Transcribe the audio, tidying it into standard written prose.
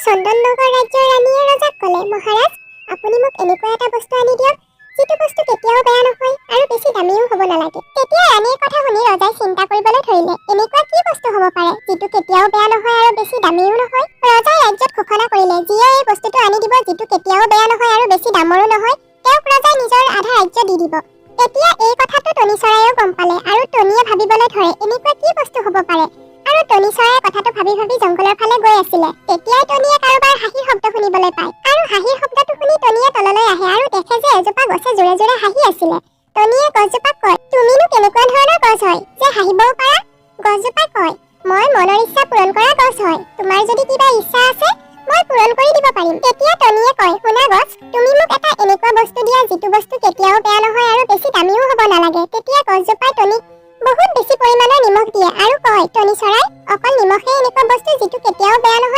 চন্দননগৰ ৰাজ্যৰ ৰাণীয়ে ৰজাক ক'লে, মহাৰাজ, আপুনি মোক এনেকুৱা এটা বস্তু আনি দিয়ক যিটো বস্তু কেতিয়াও বেয়া নহয় আৰু বেছি দামীও হ'ব নালাগে। তেতিয়া ৰাণীৰ কথা শুনি ৰজাই চিন্তা কৰিবলৈ ধৰিলে, এনেকুৱা কি বস্তু হ'ব পাৰে যিটো কেতিয়াও বেয়া নহয় আৰু বেছি দামীও নহয়। ৰজাই ৰাজ্যত ঘোষণা কৰিলে, যিয়ে এই বস্তুটো আনি দিব যিটো কেতিয়াও বেয়া নহয় আৰু বেছি দামৰো নহয়, তেওঁক ৰজাই নিজৰ আধা ৰাজ্য দি দিব। এতিয়া এই কথাটো টনি চৰাইয়েও গম পালে আৰু টনিয়ে ভাবিবলৈ ধৰে, এনেকুৱা কি বস্তু হ'ব পাৰে। আৰু টনি চৰাইয়ে কথাটো ভাবি ভাবি জংঘলৰ ফালে গৈ আছিলে। তেতিয়াই টনিয়ে কাৰোবাৰ হাঁহিৰ শব্দ শুনিবলৈ পায় আৰু হাঁহিৰ শব্দটো শুনি টনিয়ে তললৈ আহে আৰু দেখে যে এজোপা গছে জোৰে জোৰে হাঁহি আছিলে। টনিয়ে গছজোপাক কয়, তুমিনো কেনেকুৱা ধৰণৰ গছ হয় যে হাঁহিবও পাৰা? গছজোপাই কয়, মই মনৰ ইচ্ছা পূৰণ কৰা গছ হয়। তোমাৰ যদি কিবা ইচ্ছা আছে মই পূৰণ কৰি দিব পাৰিম। তেতিয়া টনিয়ে কয়, শুনা গছ, তুমি মোক এটা এনেকুৱা বস্তু দিয়া যিটো বস্তু কেতিয়াও বেয়া নহয় আৰু বেছি দামীও হ'ব নালাগে। তেতিয়া গছজোপাই টনিক বহুত বেছি পৰিমাণৰ নিমখ দিয়ে আৰু কয়, টনি চৰাই, অকল নিমখে এনেকুৱা বস্তু যিটো কেতিয়াও বেয়া নহয়